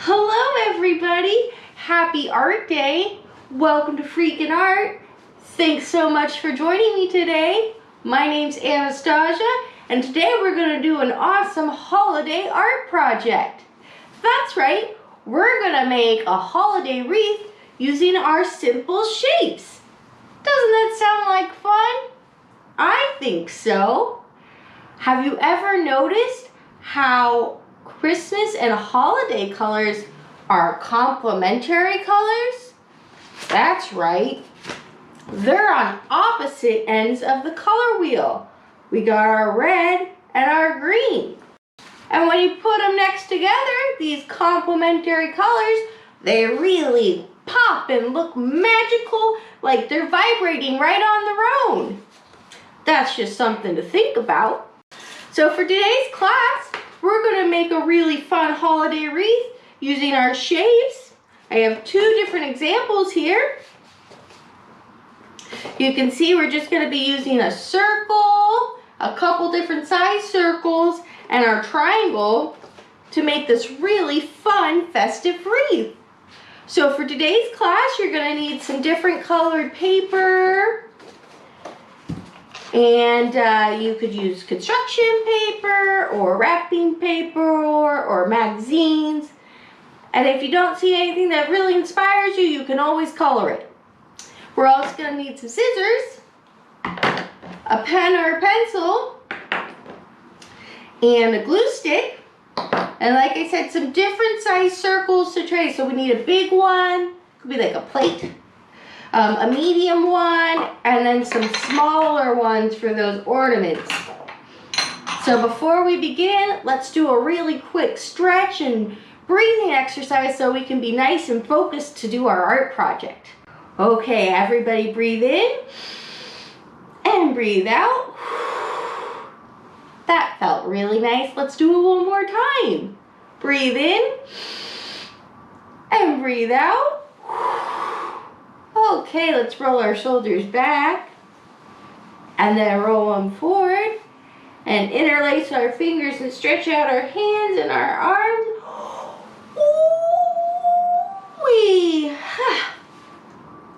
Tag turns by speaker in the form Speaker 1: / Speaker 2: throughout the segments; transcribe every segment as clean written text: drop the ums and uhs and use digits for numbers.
Speaker 1: Hello everybody, happy art day. Welcome to Freakin' Art. Thanks so much for joining me today. My name's Anastasia and today we're going to do an awesome holiday art project. That's right, we're going to make a holiday wreath using our simple shapes. Doesn't that sound like fun? I think so. Have you ever noticed how Christmas and holiday colors are complementary colors? That's right. They're on opposite ends of the color wheel. We got our red and our green. And when you put them next together, these complementary colors, they really pop and look magical, like they're vibrating right on their own. That's just something to think about. So for today's class, we're going to make a really fun holiday wreath using our shapes. I have two different examples here. You can see we're just going to be using a circle, a couple different size circles, and our triangle to make this really fun festive wreath. So for today's class, you're going to need some different colored paper. And you could use construction paper or wrapping paper or magazines. And if you don't see anything that really inspires you, you can always color it. We're also going to need some scissors, a pen or a pencil, and a glue stick. And like I said, some different size circles to trace. So we need a big one, could be like a plate. A medium one, and then some smaller ones for those ornaments. So before we begin, let's do a really quick stretch and breathing exercise so we can be nice and focused to do our art project. Okay, everybody breathe in and breathe out. That felt really nice. Let's do it one more time. Breathe in and breathe out. Okay, let's roll our shoulders back and then roll them forward and interlace our fingers and stretch out our hands and our arms. Ooh-wee.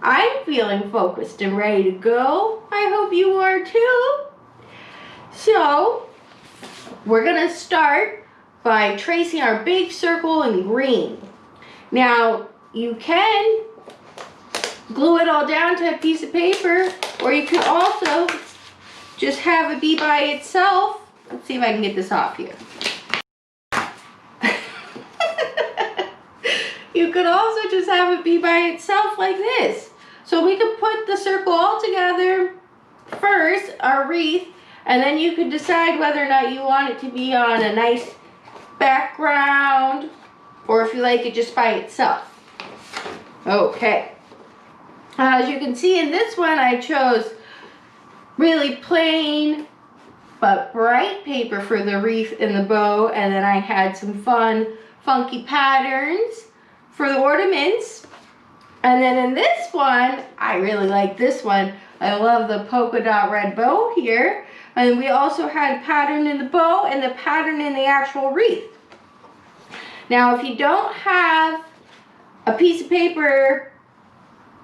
Speaker 1: I'm feeling focused and ready to go. I hope you are too. So, we're going to start by tracing our big circle in green. Now, you can glue it all down to a piece of paper, or you can also just have it be by itself. Let's see if I can get this off here. You could also just have it be by itself like this. So we could put the circle all together first, our wreath, and then you could decide whether or not you want it to be on a nice background, or if you like it just by itself. Okay. As you can see in this one, I chose really plain but bright paper for the wreath and the bow, and then I had some fun, funky patterns for the ornaments. And then in this one, I really like this one. I love the polka dot red bow here. And we also had pattern in the bow and the pattern in the actual wreath. Now, if you don't have a piece of paper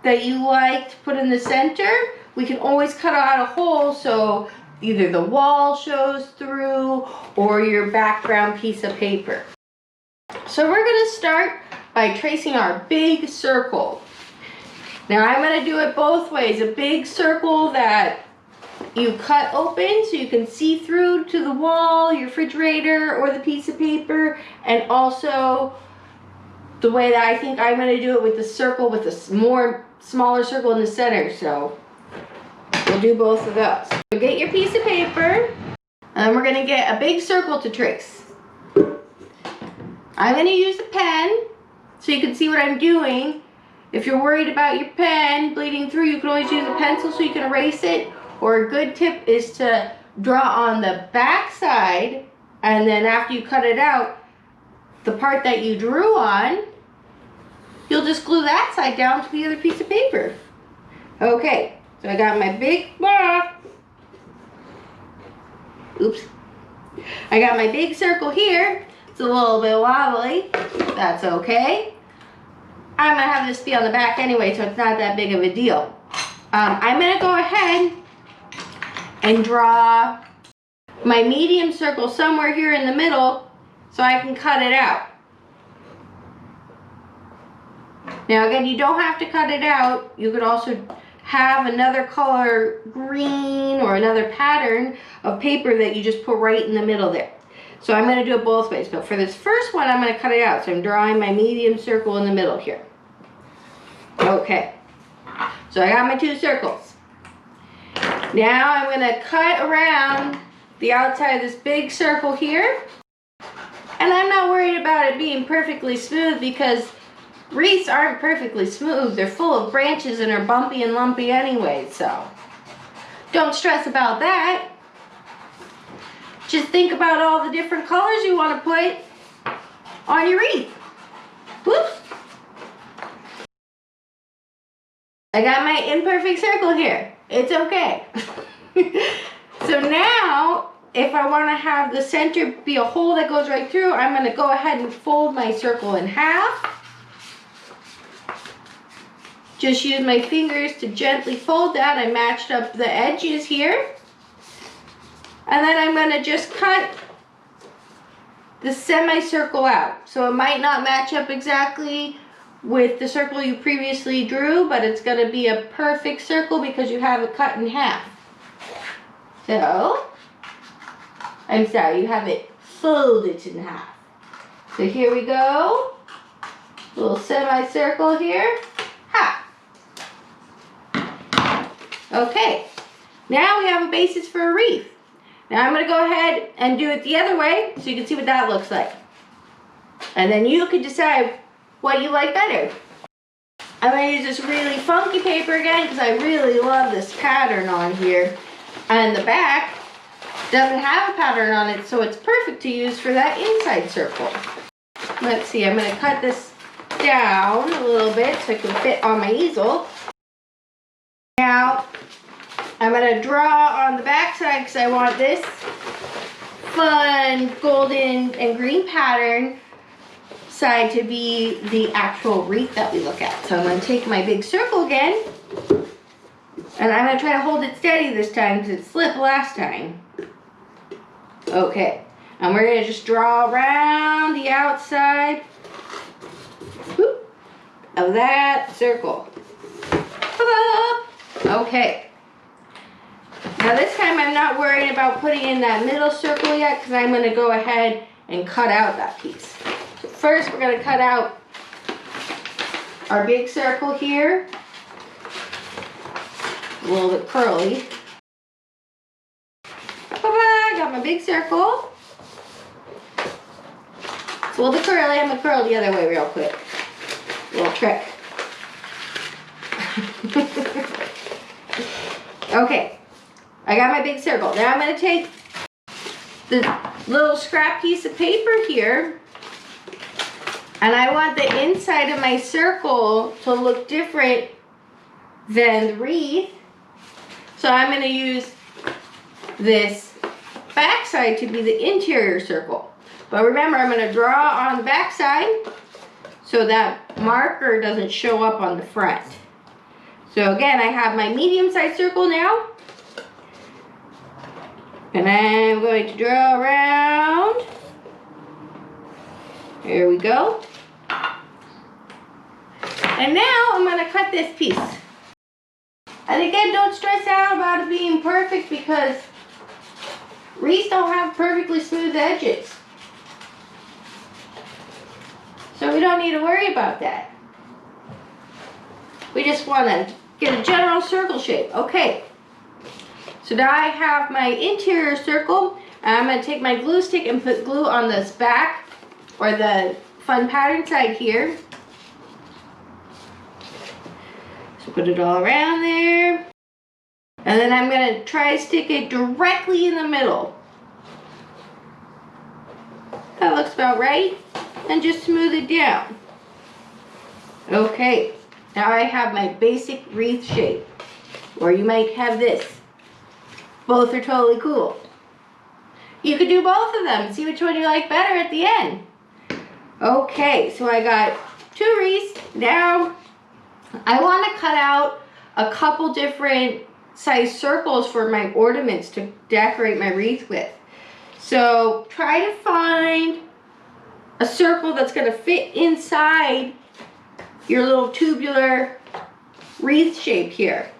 Speaker 1: that you like to put in the center, we can always cut out a hole so either the wall shows through or your background piece of paper. So we're going to start by tracing our big circle. Now I'm going to do it both ways. A big circle that you cut open so you can see through to the wall, your refrigerator, or the piece of paper, and also the way that I think I'm going to do it with the circle with a smaller circle in the center. So we'll do both of those. So get your piece of paper and we're going to get a big circle to trace. I'm going to use a pen so you can see what I'm doing. If you're worried about your pen bleeding through, you can always use a pencil so you can erase it. Or a good tip is to draw on the back side, and then after you cut it out, the part that you drew on, you'll just glue that side down to the other piece of paper. Okay, so I got my big I got my big circle here. It's a little bit wobbly. That's okay. I'm gonna have this be on the back anyway, so it's not that big of a deal. I'm gonna go ahead and draw my medium circle somewhere here in the middle so I can cut it out. Now again, you don't have to cut it out. You could also have another color green or another pattern of paper that you just put right in the middle there. So I'm going to do it both ways, but for this first one I'm going to cut it out. So I'm drawing my medium circle in the middle here. Okay, so I got my two circles. Now I'm going to cut around the outside of this big circle here. And I'm not worried about it being perfectly smooth because wreaths aren't perfectly smooth. They're full of branches and are bumpy and lumpy anyway, so don't stress about that. Just think about all the different colors you want to put on your wreath. Whoops. I got my imperfect circle here. It's okay. So now, if I want to have the center be a hole that goes right through, I'm going to go ahead and fold my circle in half. Just use my fingers to gently fold that. I matched up the edges here. And then I'm going to just cut the semicircle out. So it might not match up exactly with the circle you previously drew, but it's going to be a perfect circle because you have it cut in half. So, I'm sorry, you have it folded in half. So here we go. Little semicircle here. Ha! Okay, now we have a basis for a wreath. Now I'm going to go ahead and do it the other way so you can see what that looks like. And then you can decide what you like better. I'm going to use this really funky paper again because I really love this pattern on here. And the back doesn't have a pattern on it, so it's perfect to use for that inside circle. Let's see, I'm going to cut this down a little bit so it can fit on my easel. Now, I'm going to draw on the back side because I want this fun golden and green pattern side to be the actual wreath that we look at. So I'm going to take my big circle again, and I'm going to try to hold it steady this time because it slipped last time. Okay, and we're going to just draw around the outside of that circle. Okay. Now this time I'm not worried about putting in that middle circle yet because I'm going to go ahead and cut out that piece. So first we're going to cut out our big circle here. A little bit curly. I got my big circle. It's a little bit curly. I'm going to curl the other way real quick. Little trick. Okay, I got my big circle. Now I'm going to take the little scrap piece of paper here, and I want the inside of my circle to look different than the wreath. So I'm going to use this back side to be the interior circle. But remember, I'm going to draw on the back side so that marker doesn't show up on the front. So again, I have my medium-sized circle now. And I'm going to draw around. There we go. And now I'm going to cut this piece. And again, don't stress out about it being perfect because wreaths don't have perfectly smooth edges. So we don't need to worry about that. We just want to get a general circle shape. Okay. So now I have my interior circle, and I'm going to take my glue stick and put glue on this back, or the fun pattern side here. So put it all around there. And then I'm going to try to stick it directly in the middle. That looks about right. And just smooth it down. Okay. Now I have my basic wreath shape. Or you might have this. Both are totally cool. You could do both of them and see which one you like better at the end. Okay, so I got 2 wreaths. Now I want to cut out a couple different size circles for my ornaments to decorate my wreath with. So try to find a circle that's going to fit inside your little tubular wreath shape here.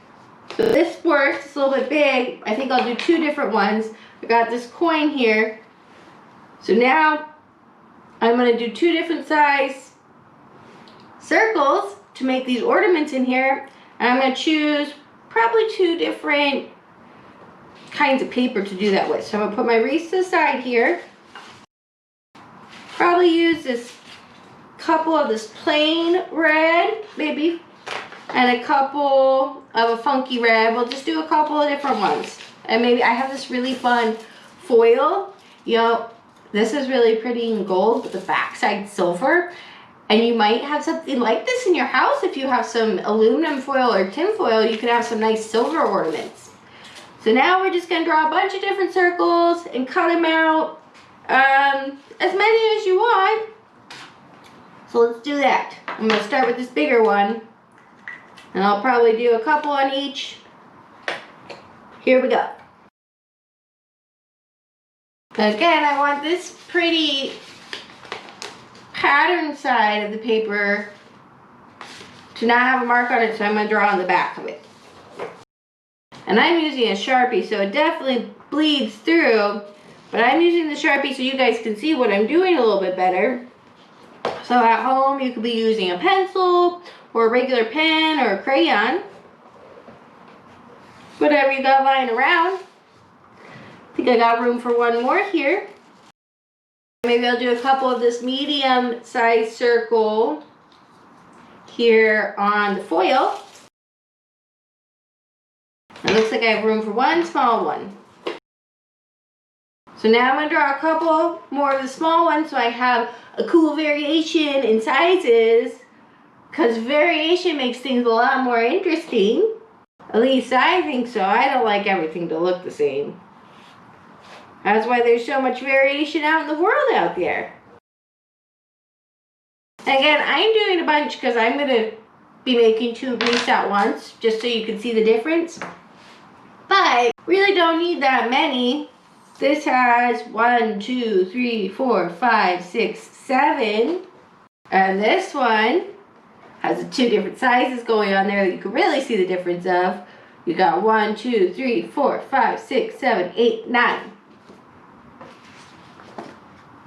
Speaker 1: So this works. It's a little bit big. I think I'll do 2 different ones. I got this coin here. So now I'm going to do 2 different size circles to make these ornaments in here. And I'm going to choose probably 2 different kinds of paper to do that with. So I'm going to put my wreath to the side here. Probably use this couple of this plain red, maybe, and a couple of a funky red. We'll just do a couple of different ones. And maybe I have this really fun foil. You know, this is really pretty in gold with the backside silver. And you might have something like this in your house. If you have some aluminum foil or tin foil, you could have some nice silver ornaments. So now we're just gonna draw a bunch of different circles and cut them out. As many as you want. So let's do that. I'm gonna start with this bigger one. And I'll probably do a couple on each. Here we go. Again, I want this pretty pattern side of the paper to not have a mark on it, so I'm going to draw on the back of it. And I'm using a Sharpie, so it definitely bleeds through, but I'm using the Sharpie so you guys can see what I'm doing a little bit better. So at home, you could be using a pencil or a regular pen or a crayon. Whatever you got lying around. I think I got room for one more here. Maybe I'll do a couple of this medium-sized circle here on the foil. It looks like I have room for one small one. So now I'm going to draw a couple more of the small ones so I have a cool variation in sizes, because variation makes things a lot more interesting. At least I think so. I don't like everything to look the same. That's why there's so much variation out in the world out there. Again, I'm doing a bunch because I'm going to be making 2 wreaths at once, just so you can see the difference. But really don't need that many. This has 1, 2, 3, 4, 5, 6, 7. And this one has 2 different sizes going on there that you can really see the difference of. You got 1, 2, 3, 4, 5, 6, 7, 8, 9.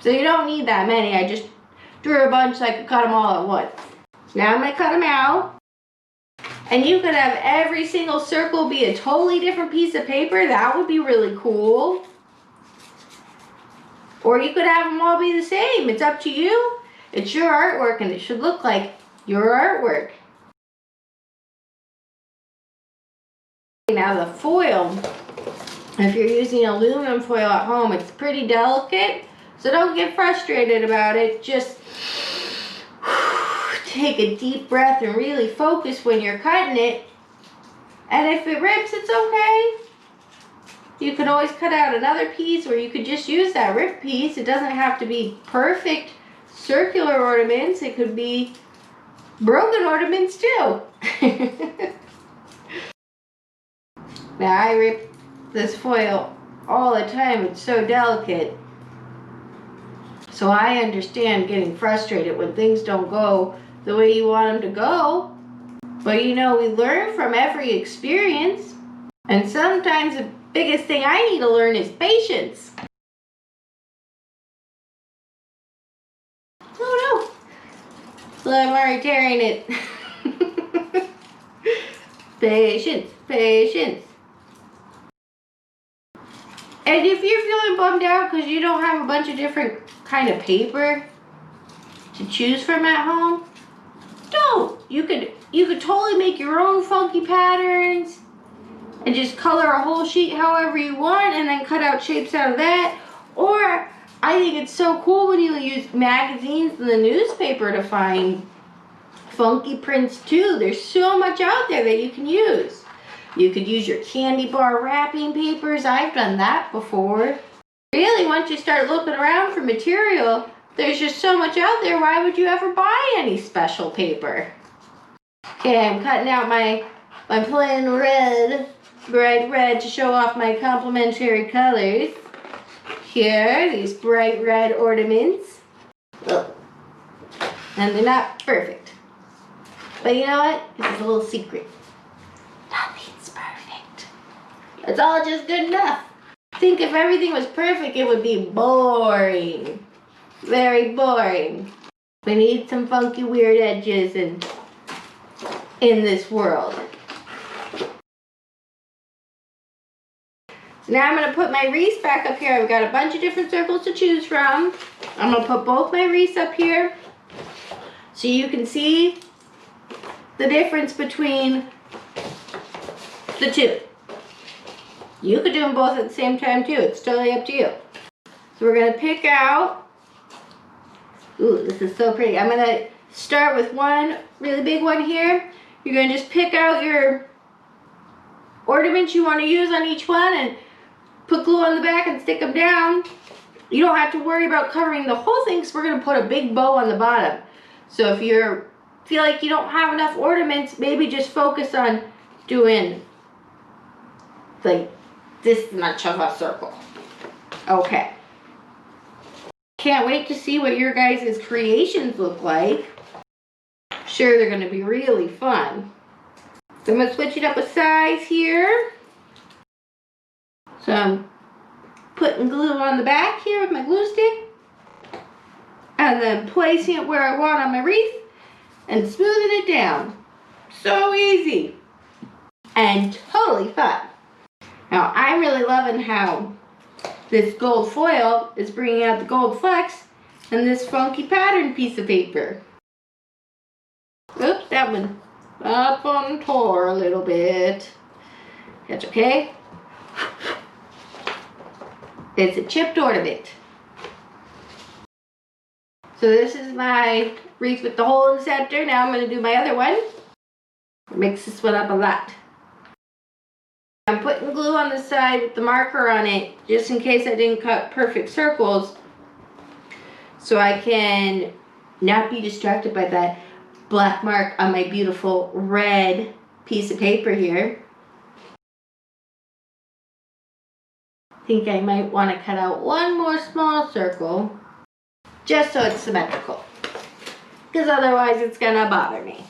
Speaker 1: So you don't need that many. I just drew a bunch so I could cut them all at once. Now I'm going to cut them out. And you could have every single circle be a totally different piece of paper. That would be really cool. Or you could have them all be the same. It's up to you. It's your artwork and it should look like your artwork. Now the foil, if you're using aluminum foil at home, it's pretty delicate. So don't get frustrated about it. Just take a deep breath and really focus when you're cutting it. And if it rips, it's okay. You can always cut out another piece, or you could just use that ripped piece. It doesn't have to be perfect circular ornaments. It could be broken ornaments too. Now I rip this foil all the time. It's so delicate. So I understand getting frustrated when things don't go the way you want them to go. But you know, we learn from every experience. And sometimes the biggest thing I need to learn is patience. Oh no. So I'm already tearing it. Patience, patience. And if you're feeling bummed out because you don't have a bunch of different kind of paper to choose from at home, don't. You could totally make your own funky patterns and just color a whole sheet however you want and then cut out shapes out of that. Or I think it's so cool when you use magazines and the newspaper to find funky prints too. There's so much out there that you can use. You could use your candy bar wrapping papers. I've done that before. Really, once you start looking around for material, there's just so much out there. Why would you ever buy any special paper? Okay, I'm cutting out my plain red, bright red, to show off my complementary colors. Here, these bright red ornaments. Oh. And they're not perfect. But you know what? This is a little secret. Nothing's perfect. It's all just good enough. I think if everything was perfect, it would be boring. Very boring. We need some funky, weird edges in this world. So now I'm going to put my wreaths back up here. I've got a bunch of different circles to choose from. I'm going to put both my wreaths up here so you can see the difference between the two. You could do them both at the same time too. It's totally up to you. So we're going to pick out, ooh, this is so pretty. I'm going to start with one really big one here. You're going to just pick out your ornaments you want to use on each one and put glue on the back and stick them down. You don't have to worry about covering the whole thing because we're going to put a big bow on the bottom. So if you feel like you don't have enough ornaments, maybe just focus on doing like this much of a circle. Okay. Can't wait to see what your guys' creations look like. Sure, they're going to be really fun. So I'm going to switch it up a size here. So I'm putting glue on the back here with my glue stick. And then placing it where I want on my wreath. And smoothing it down. So easy. And totally fun. Now I'm really loving how this gold foil is bringing out the gold flecks and this funky pattern piece of paper. Oops, that one up on tore a little bit. That's okay. It's a chipped ornament. So this is my wreath with the hole in the center. Now I'm going to do my other one. Mix this one up a lot. I'm putting glue on the side with the marker on it just in case I didn't cut perfect circles so I can not be distracted by that black mark on my beautiful red piece of paper here. I think I might want to cut out one more small circle just so it's symmetrical because otherwise it's gonna bother me.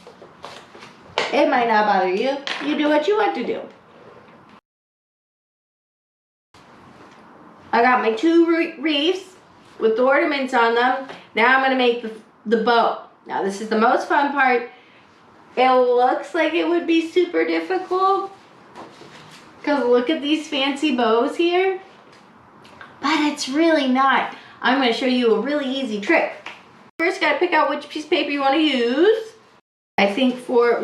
Speaker 1: It might not bother you. You do what you want to do. I got my two wreaths with the ornaments on them. Now I'm going to make the bow. Now this is the most fun part. It looks like it would be super difficult because look at these fancy bows here. But it's really not. I'm going to show you a really easy trick. First, got to pick out which piece of paper you want to use. I think for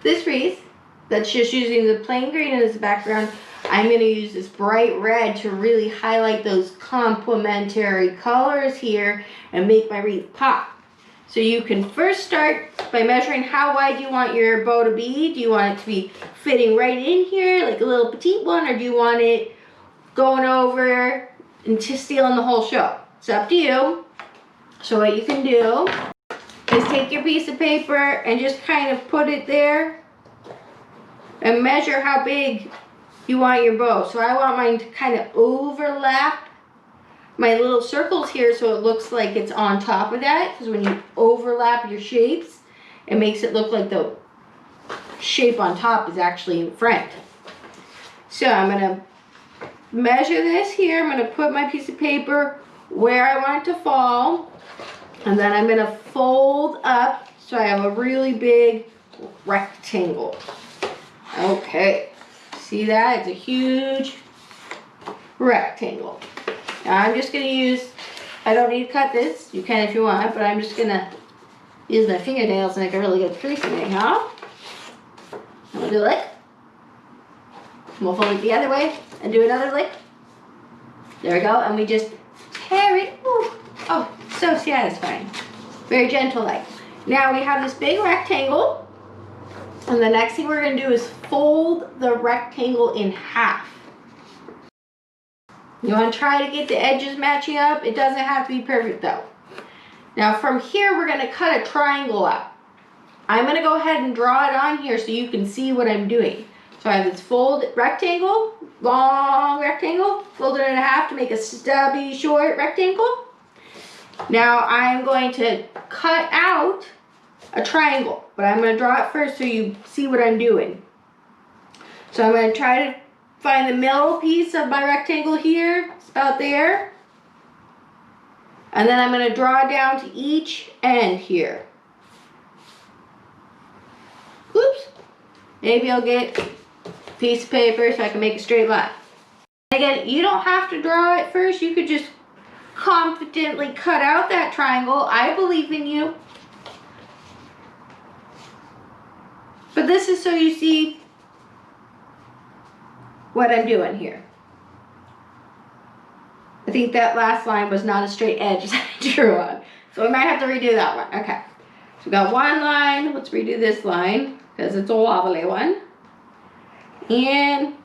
Speaker 1: this wreath, that's just using the plain green as a background, I'm going to use this bright red to really highlight those complementary colors here and make my wreath pop. So you can first start by measuring how wide you want your bow to be. Do you want it to be fitting right in here like a little petite one, or do you want it going over and just stealing the whole show? It's up to you. So what you can do is take your piece of paper and just kind of put it there and measure how big you want your bow. So I want mine to kind of overlap my little circles here so it looks like it's on top of that, because when you overlap your shapes, it makes it look like the shape on top is actually in front. So I'm going to measure this here. I'm going to put my piece of paper where I want it to fall, and then I'm going to fold up so I have a really big rectangle. Okay, see that? It's a huge rectangle. Now I'm just going to use, I don't need to cut this, you can if you want, but I'm just going to use my fingernails and make a really good crease in it, huh? I'm going to do a lick. We'll fold it the other way and do another lick. There we go, and we just tear it. Ooh. Oh, so satisfying. Very gentle like. Now we have this big rectangle, and the next thing we're going to do is fold the rectangle in half. You want to try to get the edges matching up. It doesn't have to be perfect though. Now from here, we're going to cut a triangle up. I'm going to go ahead and draw it on here so you can see what I'm doing. So I have this rectangle, long rectangle, folded it in half to make a stubby, short rectangle. Now I'm going to cut out a triangle, but I'm going to draw it first so you see what I'm doing. So I'm going to try to find the middle piece of my rectangle here. It's about there. And then I'm going to draw down to each end here. Oops. Maybe I'll get a piece of paper so I can make a straight line. Again, you don't have to draw it first. You could just confidently cut out that triangle. I believe in you. But this is so you see what I'm doing here. I think that last line was not a straight edge that I drew on. So we might have to redo that one. Okay. So we got one line. Let's redo this line because it's a wobbly one. And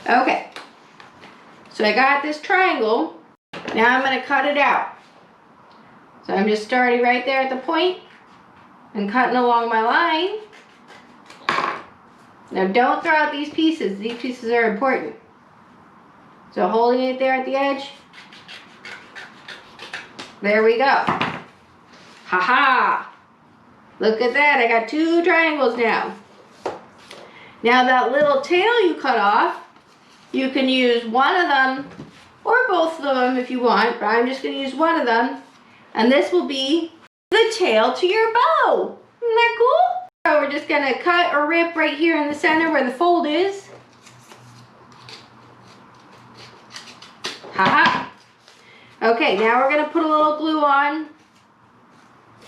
Speaker 1: okay. So I got this triangle. Now I'm going to cut it out. So I'm just starting right there at the point and cutting along my line. Now don't throw out these pieces. These pieces are important. So holding it there at the edge. There we go. Ha-ha! Look at that. I got 2 triangles now. Now that little tail you cut off, you can use one of them or both of them if you want, but I'm just going to use one of them. And this will be the tail to your bow. Isn't that cool? So we're just going to cut or rip right here in the center where the fold is. Haha. Okay, now we're going to put a little glue on.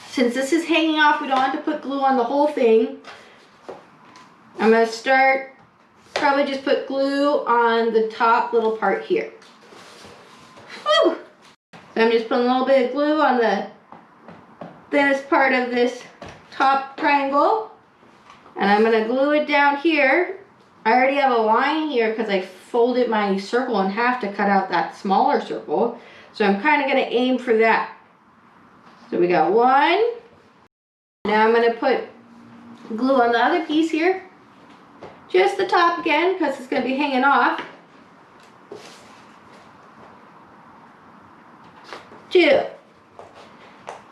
Speaker 1: Since this is hanging off, we don't have to put glue on the whole thing. I'm going to start, probably just put glue on the top little part here. Woo! So I'm just putting a little bit of glue on the thinnest part of this top triangle. And I'm going to glue it down here. I already have a line here because I folded my circle in half to cut out that smaller circle. So I'm kind of going to aim for that. So we got one. Now I'm going to put glue on the other piece here. Just the top again because it's going to be hanging off. 2.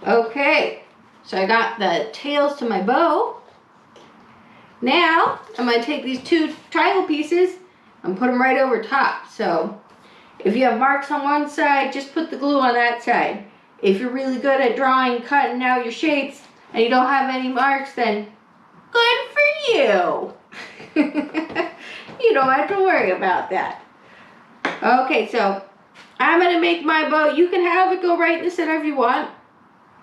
Speaker 1: Okay, so I got the tails to my bow. Now I'm going to take these 2 triangle pieces and put them right over top. So if you have marks on one side, just put the glue on that side. If you're really good at drawing, cutting out your shapes, and you don't have any marks, then good for you. You don't have to worry about that. Okay, so I'm going to make my bow. You can have it go right in the center if you want.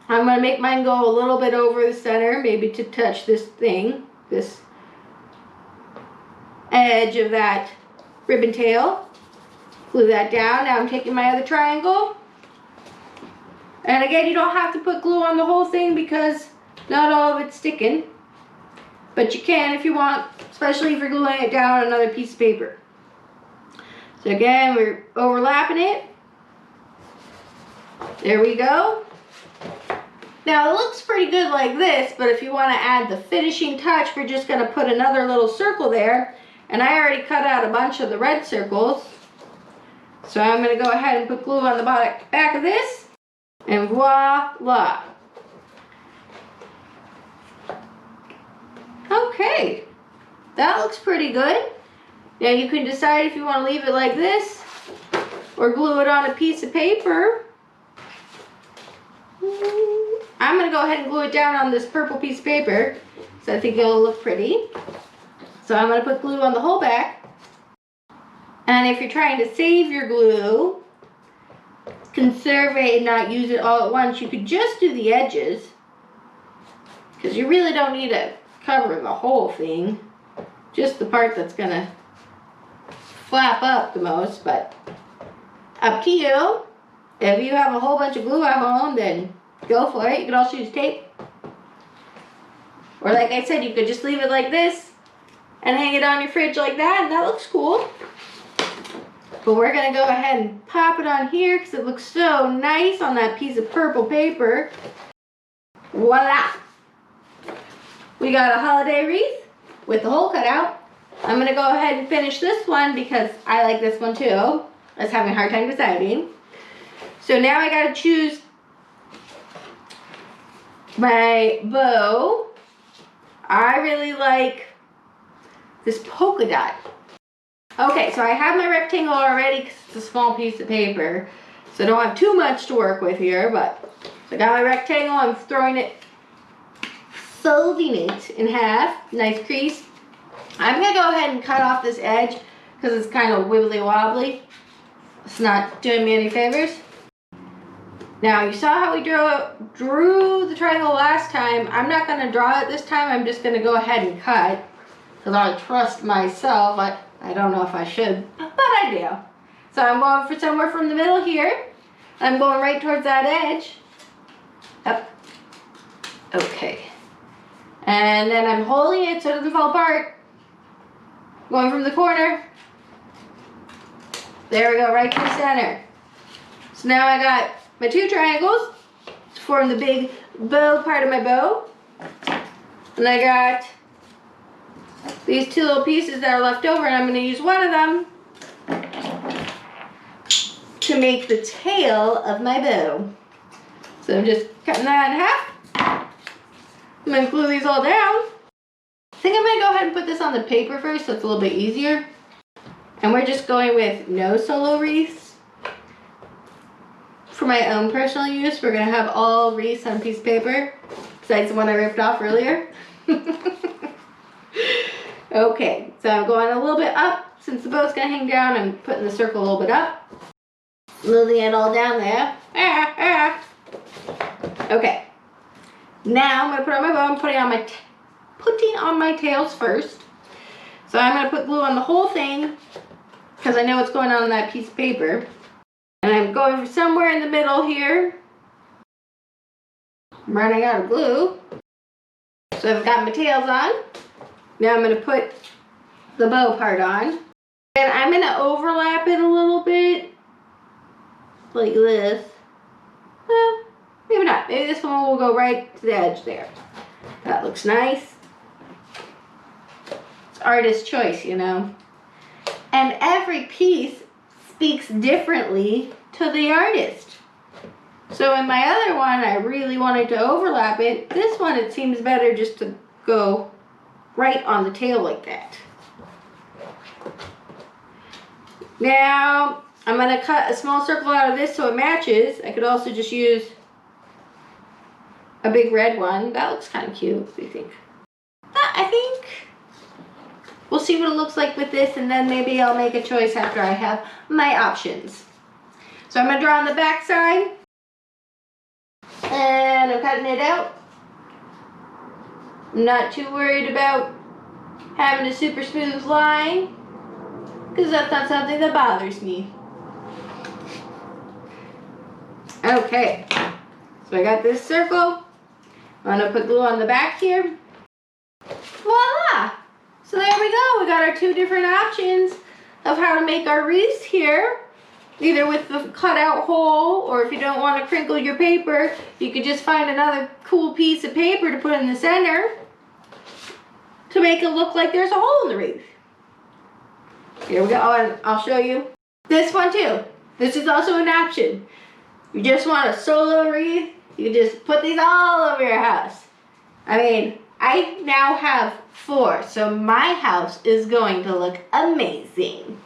Speaker 1: I'm going to make mine go a little bit over the center, maybe to touch this thing, this edge of that ribbon tail. Glue that down. Now I'm taking my other triangle. And again, you don't have to put glue on the whole thing because not all of it's sticking. But you can if you want, especially if you're gluing it down on another piece of paper. So again, we're overlapping it. There we go. Now it looks pretty good like this, but if you want to add the finishing touch, we're just going to put another little circle there. And I already cut out a bunch of the red circles. So I'm going to go ahead and put glue on the back of this. And voila. Okay, that looks pretty good. Now you can decide if you want to leave it like this or glue it on a piece of paper. I'm going to go ahead and glue it down on this purple piece of paper so I think it'll look pretty. So I'm going to put glue on the whole back. And if you're trying to save your glue, conserve it and not use it all at once, you could just do the edges because you really don't need to cover the whole thing, just the part that's going to flap up the most, but up to you. If you have a whole bunch of glue at home, then go for it. You could also use tape. Or like I said, you could just leave it like this and hang it on your fridge like that, and that looks cool. But we're going to go ahead and pop it on here because it looks so nice on that piece of purple paper. Voila! We got a holiday wreath with the hole cut out. I'm going to go ahead and finish this one because I like this one too. I was having a hard time deciding. So now I got to choose my bow. I really like this polka dot. Okay, so I have my rectangle already because it's a small piece of paper. So I don't have too much to work with here, but so I got my rectangle, I'm throwing it, folding it in half, nice crease. I'm gonna go ahead and cut off this edge because it's kind of wibbly wobbly. It's not doing me any favors. Now you saw how we drew the triangle last time. I'm not gonna draw it this time, I'm just gonna go ahead and cut because I trust myself. I don't know if I should, but I do. So I'm going for somewhere from the middle here. I'm going right towards that edge. Up. Okay. And then I'm holding it so it doesn't fall apart. Going from the corner. There we go, right to the center. So now I got my two triangles to form the big bow part of my bow. And I got these two little pieces that are left over, and I'm going to use one of them to make the tail of my bow. So I'm just cutting that in half. I'm going to glue these all down. I think I'm going to go ahead and put this on the paper first so it's a little bit easier. And we're just going with no solo wreaths. For my own personal use, we're going to have all wreaths on a piece of paper, besides the one I ripped off earlier. Okay, so I'm going a little bit up. Since the bow's going to hang down, I'm putting the circle a little bit up. Moving it all down there. Okay. Now I'm going to put on my bow. I'm putting on my tails first. So I'm going to put glue on the whole thing because I know what's going on in that piece of paper. And I'm going for somewhere in the middle here. I'm running out of glue. So I've got my tails on. Now I'm going to put the bow part on. And I'm going to overlap it a little bit. Like this. Well, maybe not. Maybe this one will go right to the edge there. That looks nice. It's artist's choice, you know. And every piece speaks differently to the artist. So in my other one, I really wanted to overlap it. This one, it seems better just to go right on the tail like that. Now, I'm going to cut a small circle out of this so it matches. I could also just use a big red one. That looks kind of cute. What do you think? I think we'll see what it looks like with this, and then maybe I'll make a choice after I have my options. So I'm going to draw on the back side. And I'm cutting it out. I'm not too worried about having a super smooth line because that's not something that bothers me. Okay, so I got this circle. I'm going to put glue on the back here. Voila! So there we go. We got our two different options of how to make our wreaths here. Either with the cutout hole, or if you don't want to crinkle your paper, you could just find another cool piece of paper to put in the center to make it look like there's a hole in the wreath. Here we go. Oh, and I'll show you this one too. This is also an option. You just want a solo wreath, you can just put these all over your house. I mean, I now have 4, so my house is going to look amazing.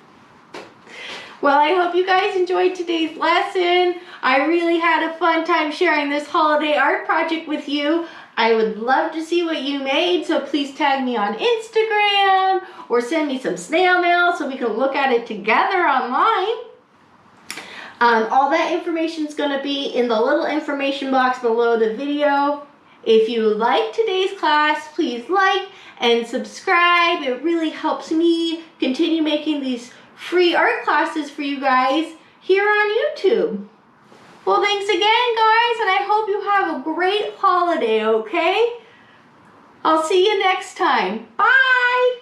Speaker 1: Well, I hope you guys enjoyed today's lesson. I really had a fun time sharing this holiday art project with you. I would love to see what you made, so please tag me on Instagram or send me some snail mail so we can look at it together online. All that information is going to be in the little information box below the video. If you like today's class, please like and subscribe. It really helps me continue making these free art classes for you guys here on YouTube. Well, thanks again, guys, and I hope you have a great holiday, okay? I'll see you next time. Bye!